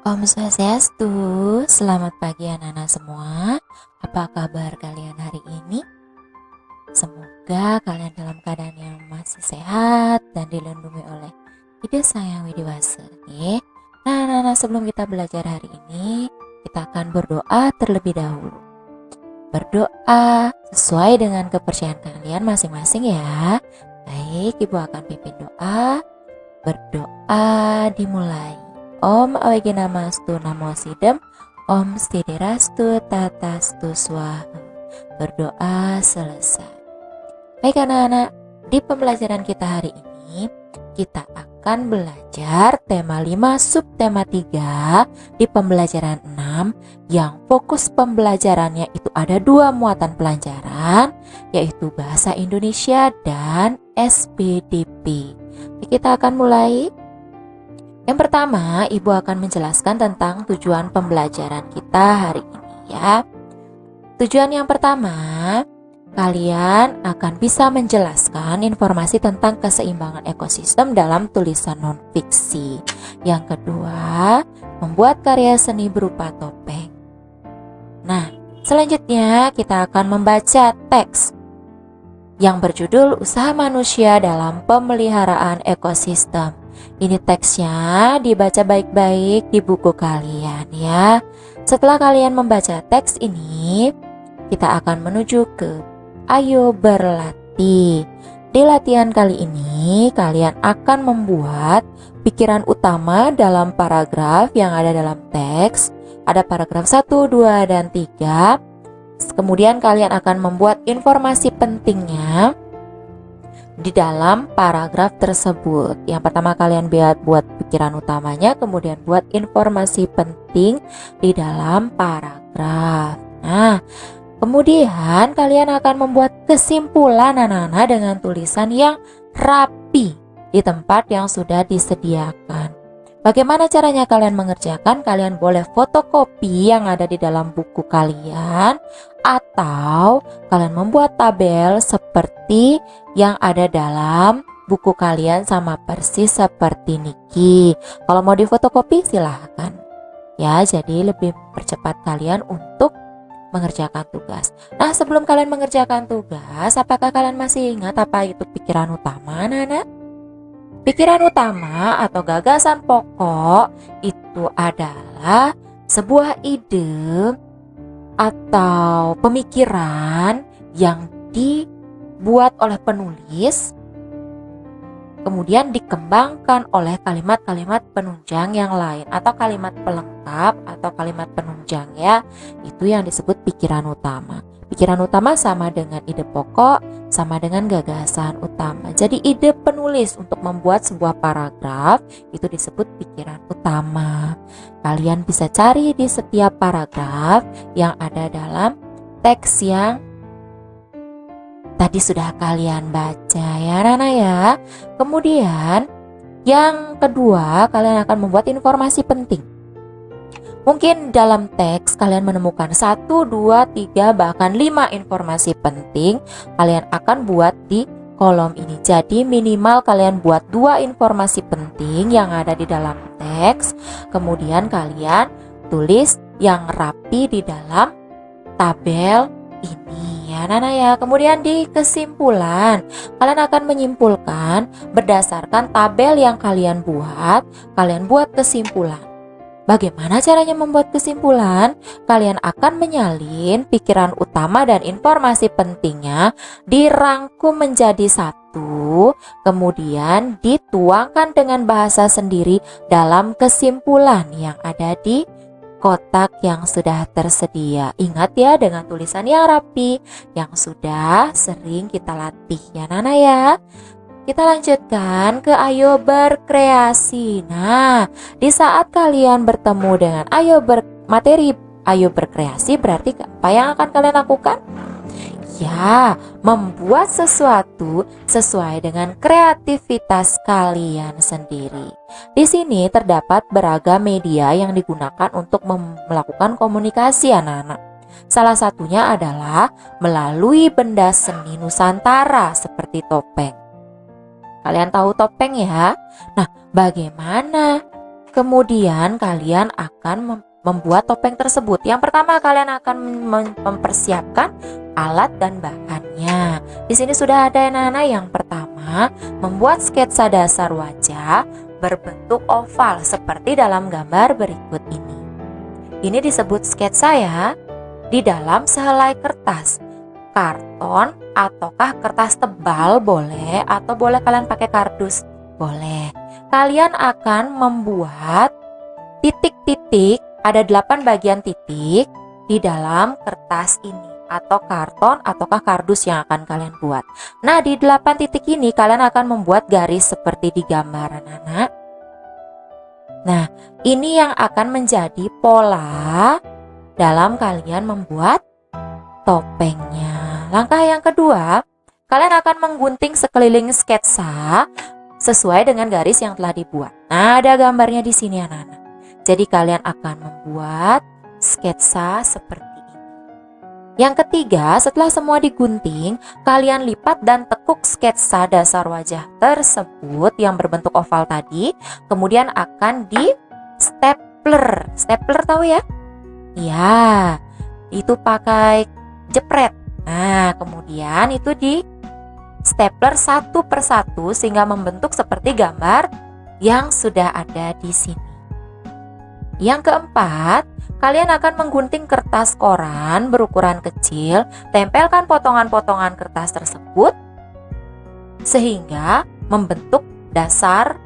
Om Swastiastu, selamat pagi anak-anak semua. Apa kabar kalian hari ini? Semoga kalian dalam keadaan yang masih sehat dan dilindungi oleh Ida Sang Widiwasa. Nah, anak-anak, sebelum kita belajar hari ini, kita akan berdoa terlebih dahulu. Berdoa sesuai dengan kepercayaan kalian masing-masing ya. Baik, Ibu akan pimpin doa. Berdoa dimulai. Om Awakenamastu Namo Sidem, Om Sidirastu Tatastu Swaha. Berdoa selesai. Baik anak-anak, di pembelajaran kita hari ini kita akan belajar tema 5 subtema 3 di pembelajaran 6 yang fokus pembelajarannya itu ada 2 muatan pelajaran, yaitu Bahasa Indonesia dan SPDP. Kita akan mulai. Yang pertama, Ibu akan menjelaskan tentang tujuan pembelajaran kita hari ini ya. Tujuan yang pertama, kalian akan bisa menjelaskan informasi tentang keseimbangan ekosistem dalam tulisan non-fiksi. Yang kedua, membuat karya seni berupa topeng. Nah, selanjutnya kita akan membaca teks yang berjudul Usaha Manusia dalam Pemeliharaan Ekosistem. Ini teksnya dibaca baik-baik di buku kalian ya. Setelah kalian membaca teks ini, kita akan menuju ke Ayo Berlatih. Di latihan kali ini, kalian akan membuat pikiran utama dalam paragraf yang ada dalam teks. Ada paragraf 1, 2, dan 3. Kemudian kalian akan membuat informasi pentingnya di dalam paragraf tersebut. Yang pertama kalian buat pikiran utamanya, kemudian buat informasi penting di dalam paragraf. Nah, kemudian kalian akan membuat kesimpulan anak-anak dengan tulisan yang rapi di tempat yang sudah disediakan. Bagaimana caranya kalian mengerjakan? Kalian boleh fotokopi yang ada di dalam buku kalian, atau kalian membuat tabel seperti yang ada dalam buku kalian sama persis seperti Niki. Kalau mau difotokopi silahkan ya, jadi lebih percepat kalian untuk mengerjakan tugas. Nah, sebelum kalian mengerjakan tugas, apakah kalian masih ingat apa itu pikiran utama, anak-anak? Pikiran utama atau gagasan pokok itu adalah sebuah ide atau pemikiran yang dibuat oleh penulis, kemudian dikembangkan oleh kalimat-kalimat penunjang yang lain atau kalimat pelengkap atau kalimat penunjang ya. Itu yang disebut pikiran utama. Pikiran utama sama dengan ide pokok, sama dengan gagasan utama. Jadi ide penulis untuk membuat sebuah paragraf itu disebut pikiran utama. Kalian bisa cari di setiap paragraf yang ada dalam teks yang tadi sudah kalian baca ya Nana ya. Kemudian yang kedua, kalian akan membuat informasi penting. Mungkin dalam teks kalian menemukan 1, 2, 3, bahkan 5 informasi penting. Kalian akan buat di kolom ini. Jadi minimal kalian buat 2 informasi penting yang ada di dalam teks. Kemudian kalian tulis yang rapi di dalam tabel ini ya Nana ya. Kemudian di kesimpulan, kalian akan menyimpulkan berdasarkan tabel yang kalian buat kesimpulan. Bagaimana caranya membuat kesimpulan? Kalian akan menyalin pikiran utama dan informasi pentingnya dirangkum menjadi satu, kemudian dituangkan dengan bahasa sendiri dalam kesimpulan yang ada di kotak yang sudah tersedia. Ingat ya, dengan tulisan yang rapi yang sudah sering kita latih ya Nana ya. Kita lanjutkan ke Ayo Berkreasi. Nah, di saat kalian bertemu dengan materi Ayo Berkreasi, berarti apa yang akan kalian lakukan? Ya, membuat sesuatu sesuai dengan kreativitas kalian sendiri. Di sini terdapat beragam media yang digunakan untuk melakukan komunikasi anak-anak. Salah satunya adalah melalui benda seni Nusantara seperti topeng. Kalian tahu topeng ya? Nah, bagaimana kemudian kalian akan membuat topeng tersebut. Yang pertama kalian akan mempersiapkan alat dan bahannya. Di sini sudah ada anak-anak. Yang pertama, membuat sketsa dasar wajah berbentuk oval seperti dalam gambar berikut ini. Ini disebut sketsa ya. Di dalam sehelai kertas, karton ataukah kertas tebal boleh, atau boleh kalian pakai kardus boleh. Kalian akan membuat titik-titik, ada 8 bagian titik di dalam kertas ini atau karton ataukah kardus yang akan kalian buat. Nah, di 8 titik ini kalian akan membuat garis seperti di gambar anak-anak. Nah, ini yang akan menjadi pola dalam kalian membuat topengnya. Langkah yang kedua, kalian akan menggunting sekeliling sketsa sesuai dengan garis yang telah dibuat. Nah, ada gambarnya di sini anak-anak. Jadi kalian akan membuat sketsa seperti ini. Yang ketiga, setelah semua digunting, kalian lipat dan tekuk sketsa dasar wajah tersebut yang berbentuk oval tadi, kemudian akan di stapler. Stapler tahu ya? Iya, itu pakai jepret. Nah, kemudian itu di stapler satu persatu sehingga membentuk seperti gambar yang sudah ada di sini. Yang keempat, kalian akan menggunting kertas koran berukuran kecil, tempelkan potongan-potongan kertas tersebut sehingga membentuk dasar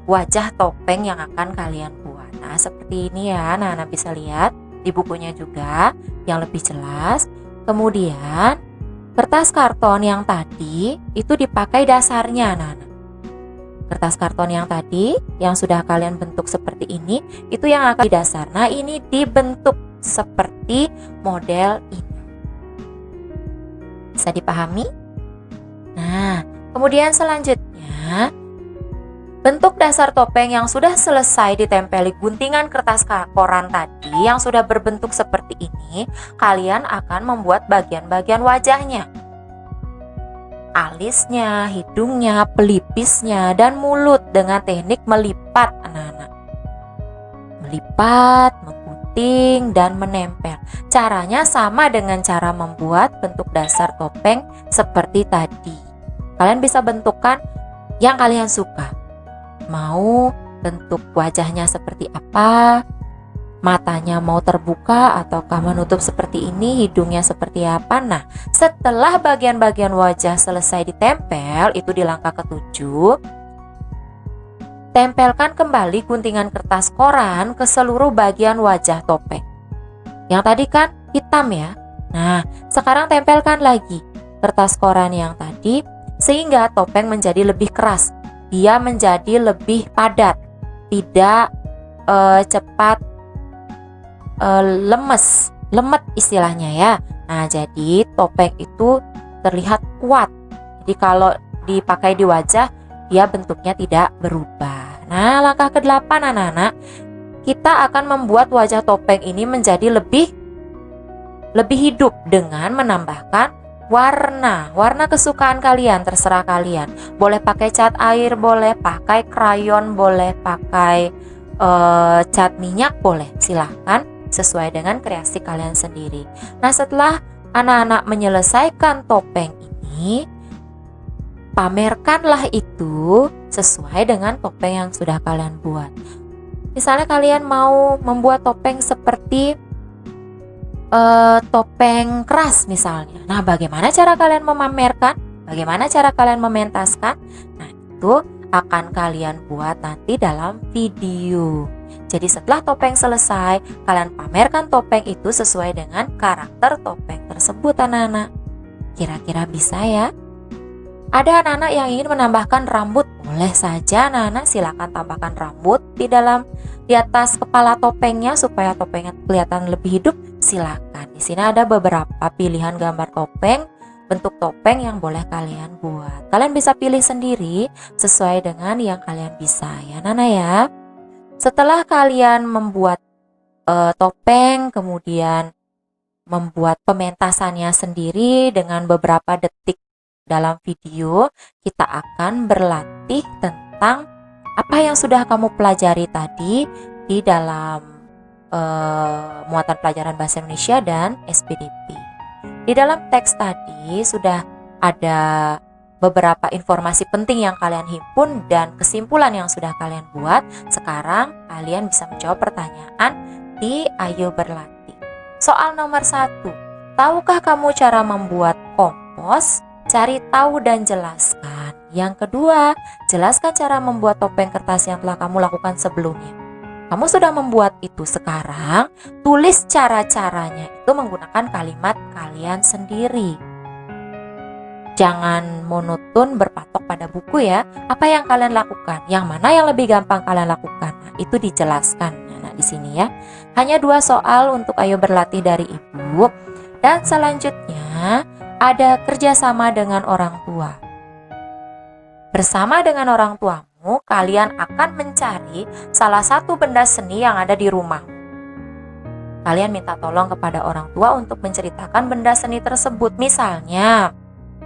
wajah topeng yang akan kalian buat. Nah, seperti ini ya, anak-anak bisa lihat di bukunya juga yang lebih jelas. Kemudian kertas karton yang tadi itu dipakai dasarnya anak-anak. Kertas karton yang tadi yang sudah kalian bentuk seperti ini, itu yang akan didasar. Nah, ini dibentuk seperti model ini. Bisa dipahami? Nah, kemudian selanjutnya, bentuk dasar topeng yang sudah selesai ditempeli guntingan kertas koran tadi yang sudah berbentuk seperti ini, kalian akan membuat bagian-bagian wajahnya. Alisnya, hidungnya, pelipisnya, dan mulut dengan teknik melipat anak-anak. Melipat, menggunting, dan menempel. Caranya sama dengan cara membuat bentuk dasar topeng seperti tadi. Kalian bisa bentukkan yang kalian suka. Mau bentuk wajahnya seperti apa? Matanya mau terbuka ataukah menutup seperti ini, hidungnya seperti apa. Nah, setelah bagian-bagian wajah selesai ditempel, itu di langkah ketujuh, tempelkan kembali guntingan kertas koran ke seluruh bagian wajah topeng. Yang tadi kan hitam ya. Nah, sekarang tempelkan lagi kertas koran yang tadi sehingga topeng menjadi lebih keras. Dia menjadi lebih padat, tidak cepat lemet istilahnya ya. Nah, jadi topeng itu terlihat kuat. Jadi kalau dipakai di wajah, dia bentuknya tidak berubah. Nah, langkah ke-8 anak-anak, kita akan membuat wajah topeng ini menjadi lebih hidup dengan menambahkan warna kesukaan kalian, terserah kalian. Boleh pakai cat air, boleh pakai krayon, boleh pakai cat minyak, boleh, silahkan sesuai dengan kreasi kalian sendiri. Nah, setelah anak-anak menyelesaikan topeng ini, pamerkanlah itu sesuai dengan topeng yang sudah kalian buat. Misalnya kalian mau membuat topeng seperti topeng keras misalnya. Nah, bagaimana cara kalian memamerkan? Bagaimana cara kalian mementaskan? Nah, itu akan kalian buat nanti dalam video. Jadi setelah topeng selesai, kalian pamerkan topeng itu sesuai dengan karakter topeng tersebut anak-anak. Kira-kira bisa ya? Ada anak-anak yang ingin menambahkan rambut, boleh saja anak-anak, silakan tambahkan rambut di atas kepala topengnya supaya topengnya kelihatan lebih hidup. Silakan. Di sini ada beberapa pilihan gambar topeng, bentuk topeng yang boleh kalian buat. Kalian bisa pilih sendiri sesuai dengan yang kalian bisa ya anak-anak ya. Setelah kalian membuat topeng, kemudian membuat pementasannya sendiri dengan beberapa detik dalam video, kita akan berlatih tentang apa yang sudah kamu pelajari tadi di dalam muatan pelajaran bahasa Indonesia dan SPDP. Di dalam teks tadi sudah ada beberapa informasi penting yang kalian himpun dan kesimpulan yang sudah kalian buat. Sekarang kalian bisa menjawab pertanyaan di Ayo Berlatih. Soal nomor 1, tahukah kamu cara membuat kompos? Cari tahu dan jelaskan. Yang kedua, jelaskan cara membuat topeng kertas yang telah kamu lakukan sebelumnya. Kamu sudah membuat itu, sekarang tulis cara-caranya itu menggunakan kalimat kalian sendiri. Jangan monoton berpatok pada buku ya. Apa yang kalian lakukan? Yang mana yang lebih gampang kalian lakukan? Nah, itu dijelaskan di sini ya. Hanya 2 soal untuk Ayo Berlatih dari Ibu. Dan selanjutnya ada kerjasama dengan orang tua. Bersama dengan orang tuamu, kalian akan mencari salah satu benda seni yang ada di rumah. Kalian minta tolong kepada orang tua untuk menceritakan benda seni tersebut. Misalnya,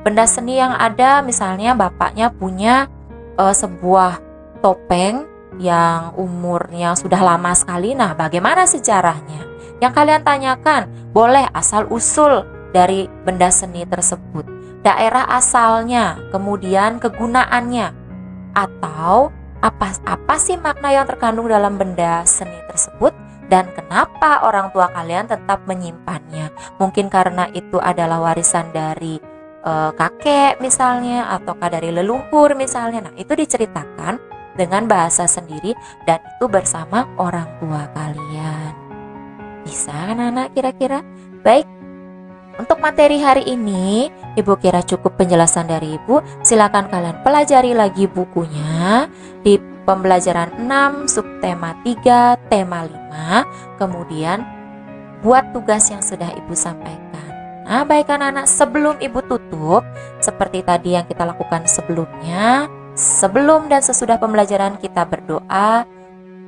benda seni yang ada, misalnya bapaknya punya sebuah topeng yang umurnya sudah lama sekali. Nah, bagaimana sejarahnya? Yang kalian tanyakan, boleh asal-usul dari benda seni tersebut, daerah asalnya, kemudian kegunaannya, atau apa sih makna yang terkandung dalam benda seni tersebut dan kenapa orang tua kalian tetap menyimpannya. Mungkin karena itu adalah warisan dari kakek misalnya, ataukah dari leluhur misalnya. Nah, itu diceritakan dengan bahasa sendiri dan itu bersama orang tua kalian. Bisa kan anak kira-kira? Baik, untuk materi hari ini Ibu kira cukup penjelasan dari Ibu. Silakan kalian pelajari lagi bukunya di pembelajaran 6 subtema 3 tema 5. Kemudian buat tugas yang sudah Ibu sampaikan. Nah, baik anak-anak, sebelum Ibu tutup, seperti tadi yang kita lakukan sebelumnya, sebelum dan sesudah pembelajaran kita berdoa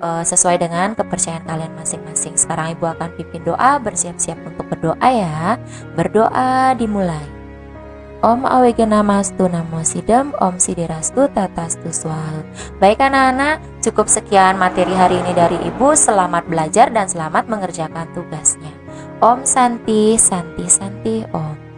sesuai dengan kepercayaan kalian masing-masing. Sekarang Ibu akan pimpin doa, bersiap-siap untuk berdoa ya. Berdoa dimulai. Om Awegena Mastu Namo Sidam, Om Sidirastu Tatastu Swahu. Baik anak-anak, cukup sekian materi hari ini dari Ibu. Selamat belajar dan selamat mengerjakan tugasnya. Om Santi, Santi, Santi, Om.